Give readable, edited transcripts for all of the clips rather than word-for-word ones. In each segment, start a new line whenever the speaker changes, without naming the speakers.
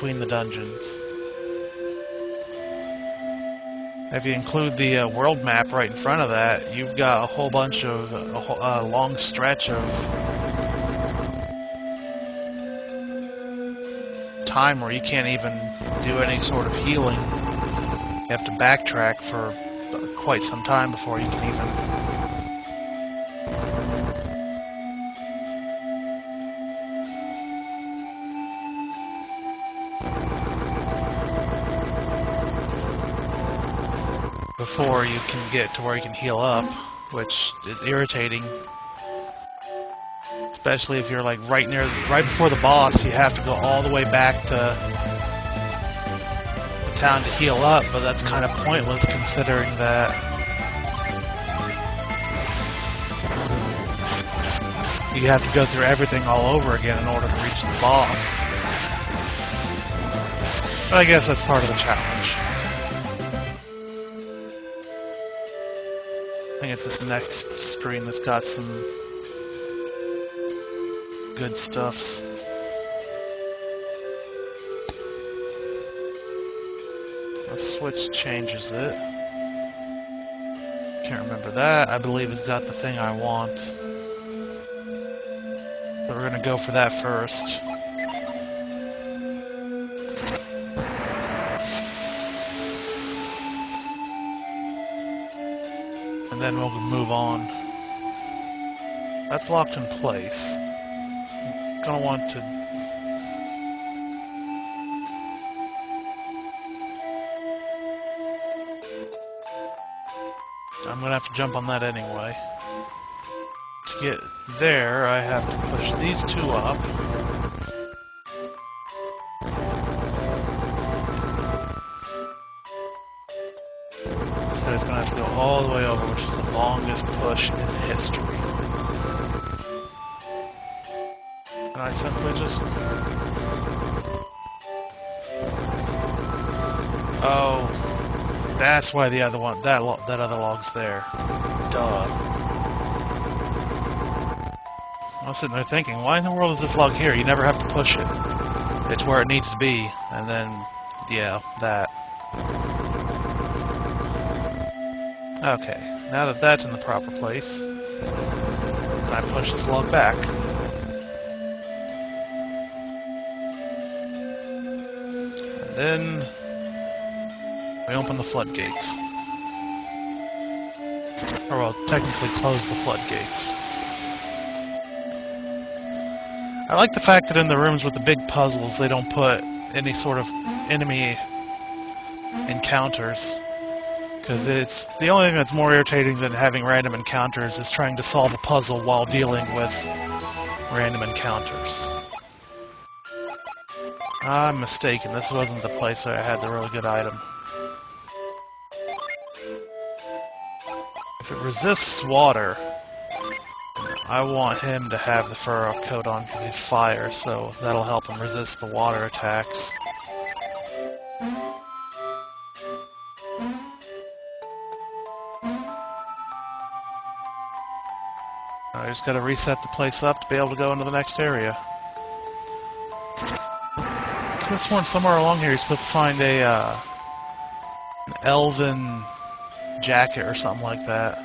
between the dungeons. If you include the world map right in front of that, you've got a whole bunch of, a long stretch of time where you can't even do any sort of healing. You have to backtrack for quite some time before you can even... before you can get to where you can heal up, which is irritating. Especially if you're like right before the boss, you have to go all the way back to the town to heal up, but that's kind of pointless considering that you have to go through everything all over again in order to reach the boss. But I guess that's part of the challenge. I think it's this next screen that's got some good stuffs. The switch changes it. Can't remember that. I believe it's got the thing I want. But we're gonna go for that first. And then we'll move on. That's locked in place. Gonna want to... I'm gonna have to jump on that anyway. To get there, I have to push these two up. So it's gonna have to go all the way over, which is the longest push in history. And I simply just... Oh, that's why the other one, that other log's there. Duh. I was sitting there thinking, why in the world is this log here? You never have to push it. It's where it needs to be, and then, yeah, that. Okay, now that that's in the proper place, I push this log back. And then we open the floodgates. Or well, technically close the floodgates. I like the fact that in the rooms with the big puzzles they don't put any sort of enemy encounters. Because it's the only thing that's more irritating than having random encounters is trying to solve a puzzle while dealing with random encounters. I'm mistaken. This wasn't the place where I had the really good item. If it resists water, I want him to have the fur coat on because he's fire, so that'll help him resist the water attacks. I just gotta reset the place up to be able to go into the next area. I could have sworn somewhere along here you're supposed to find an elven jacket or something like that.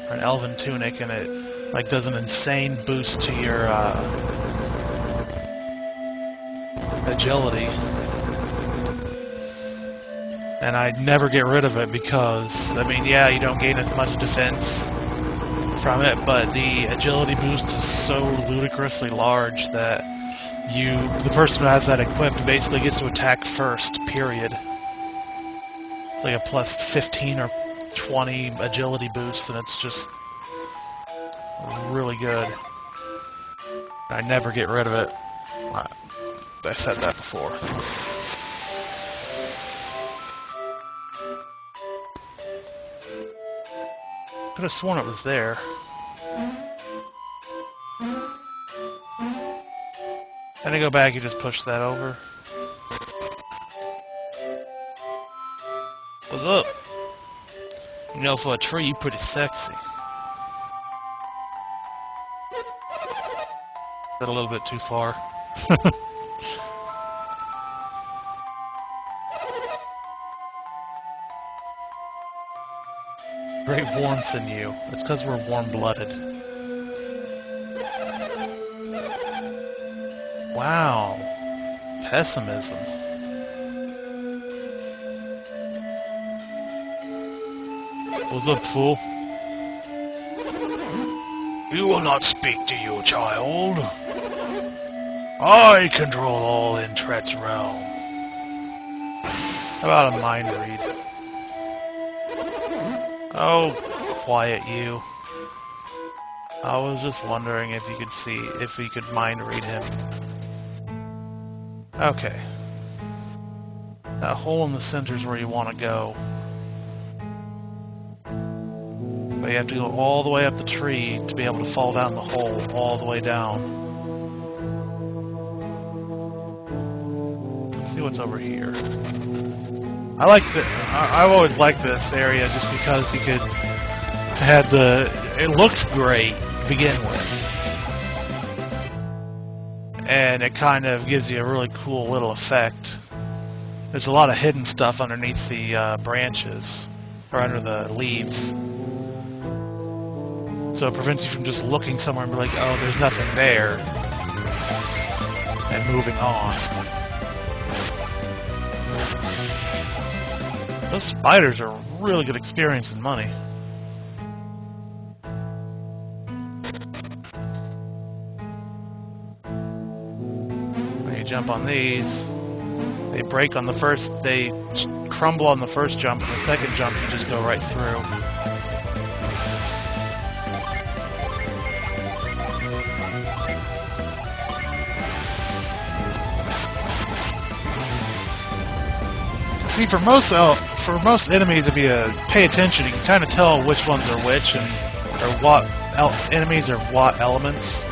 Or an elven tunic, and it like does an insane boost to your agility. And I'd never get rid of it because, I mean, yeah, you don't gain as much defense from it, but the agility boost is so ludicrously large that the person who has that equipped basically gets to attack first, period. It's like a plus 15 or 20 agility boost, and it's just really good. I never get rid of it. I said that before. Could have sworn it was there. Then I go back, you just push that over. What's up? You know, for a tree, you're pretty sexy. Is that a little bit too far? great warmth in you. It's because we're warm-blooded. Wow. Pessimism. What's up, fool? We will not speak to you, child. I control all in Tret's realm. How about a mind read? Oh, quiet you. I was just wondering if you could see, if we could mind read him. Okay. That hole in the center is where you want to go. But you have to go all the way up the tree to be able to fall down the hole all the way down. Let's see what's over here. I've always liked this area just because you could have it looks great to begin with. And it kind of gives you a really cool little effect. There's a lot of hidden stuff underneath the branches, or under the leaves. So it prevents you from just looking somewhere and be like, oh, there's nothing there, and moving on. Those spiders are a really good experience in money. When you jump on these, they break on the first, they crumble on the first jump, and the second jump you just go right through. See, for most enemies, if you pay attention, you can kind of tell which ones are which, or what enemies are what elements.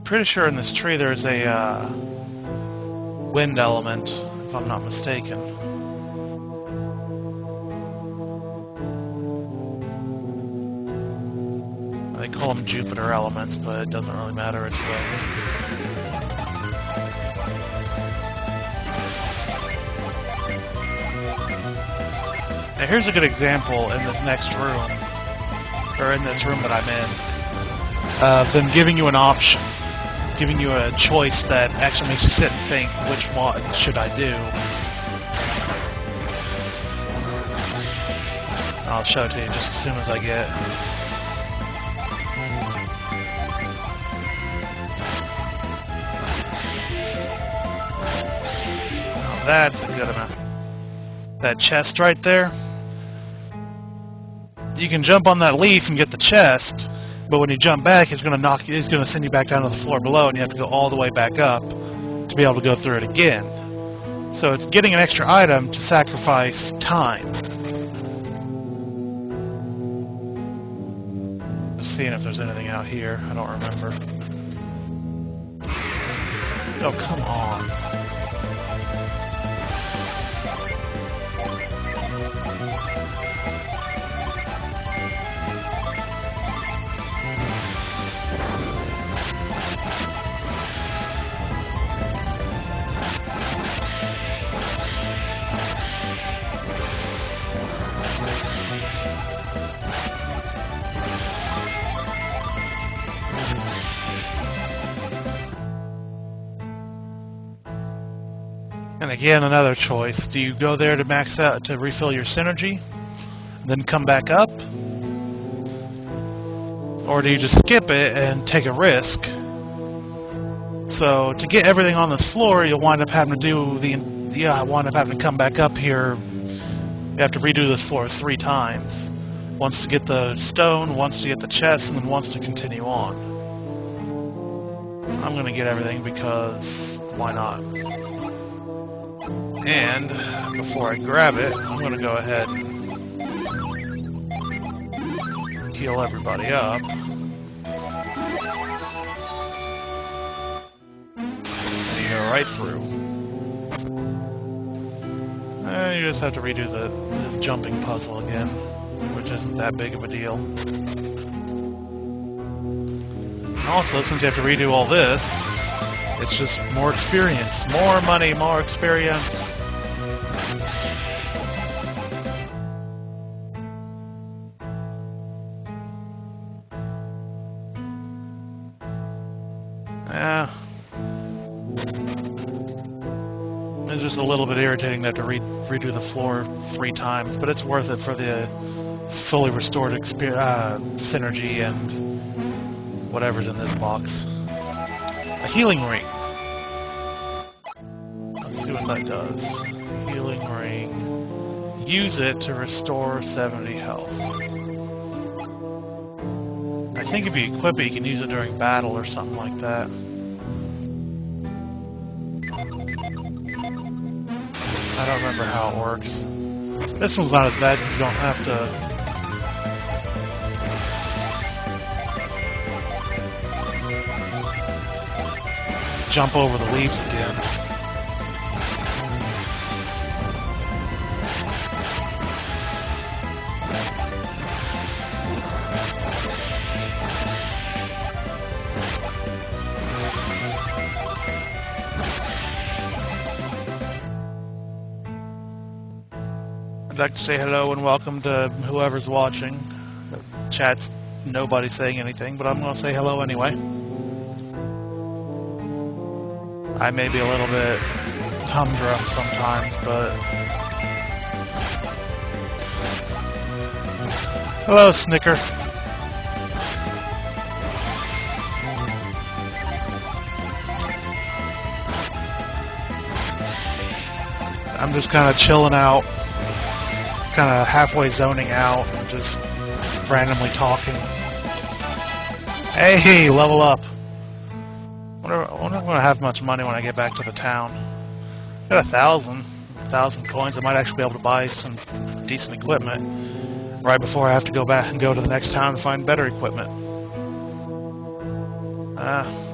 Pretty sure in this tree there's a wind element, if I'm not mistaken. They call them Jupiter elements, but it doesn't really matter which way. Now here's a good example in this next room, or in this room that I'm in, of them giving you an option. Giving you a choice that actually makes you sit and think, which one should I do? I'll show it to you just as soon as I get. Now that's a good amount. That chest right there. You can jump on that leaf and get the chest. But when you jump back, it's going to send you back down to the floor below, and you have to go all the way back up to be able to go through it again. So it's getting an extra item to sacrifice time. Just seeing if there's anything out here. I don't remember. Oh, come on. And again, another choice. Do you go there to max out, to refill your synergy, and then come back up? Or do you just skip it and take a risk? So to get everything on this floor, you'll wind up having to wind up having to come back up here. You have to redo this floor 3 times. Once to get the stone, once to get the chest, and then once to continue on. I'm gonna get everything because why not? And before I grab it, I'm going to go ahead and heal everybody up. And you go right through. you just have to redo the jumping puzzle again, which isn't that big of a deal. And also, since you have to redo all this, it's just more experience. More money, more experience. Yeah. It's just a little bit irritating to have to redo the floor 3 times, but it's worth it for the fully restored synergy and whatever's in this box. A healing ring. Let's see what that does. Healing ring. Use it to restore 70 health. I think if you equip it, you can use it during battle or something like that. I don't remember how it works. This one's not as bad because you don't have to jump over the leaves again. I'd like to say hello and welcome to whoever's watching. Chat's nobody saying anything, but I'm going to say hello anyway. I may be a little bit humdrum sometimes, but... Hello, Snicker. I'm just kind of chilling out. Kind of halfway zoning out and just randomly talking. Hey, level up. I wonder if I'm going to have much money when I get back to the town. Got 1,000 coins. I might actually be able to buy some decent equipment right before I have to go back and go to the next town and find better equipment.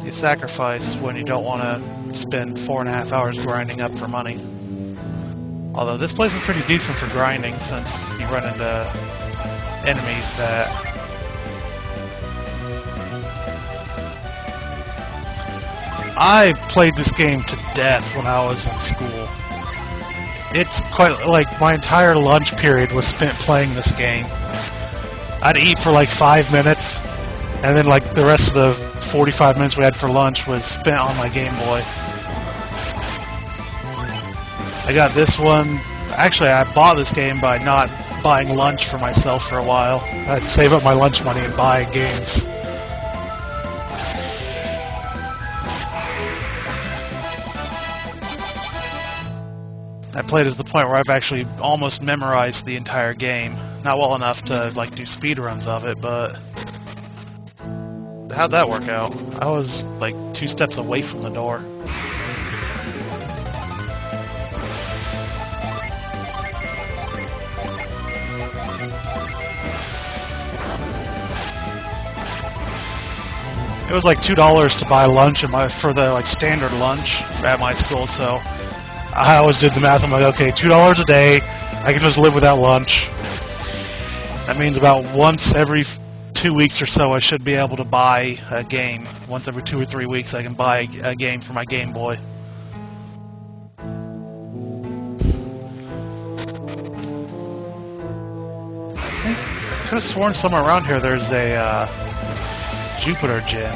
You sacrifice when you don't want to spend 4.5 hours grinding up for money. Although this place is pretty decent for grinding since you run into enemies that... I played this game to death when I was in school. It's quite like my entire lunch period was spent playing this game. I'd eat for like 5 minutes, and then like the rest of the 45 minutes we had for lunch was spent on my Game Boy. I got this one. Actually, I bought this game by not buying lunch for myself for a while. I'd save up my lunch money and buy games. I played it to the point where I've actually almost memorized the entire game. Not well enough to like do speedruns of it, but how'd that work out? I was like 2 steps away from the door. It was like $2 to buy lunch for the like standard lunch at my school, so I always did the math. I'm like, okay, $2 a day, I can just live without lunch. That means about once every 2 weeks or so I should be able to buy a game. Once every 2 or 3 weeks I can buy a game for my Game Boy. I could have sworn somewhere around here there's a Jupiter gem.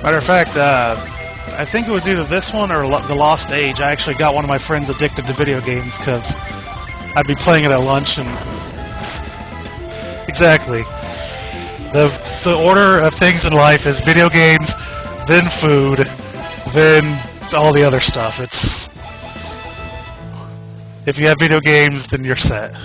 Matter of fact, I think it was either this one or The Lost Age. I actually got one of my friends addicted to video games because I'd be playing it at lunch and... Exactly. The order of things in life is video games, then food, then all the other stuff. It's... If you have video games, then you're set.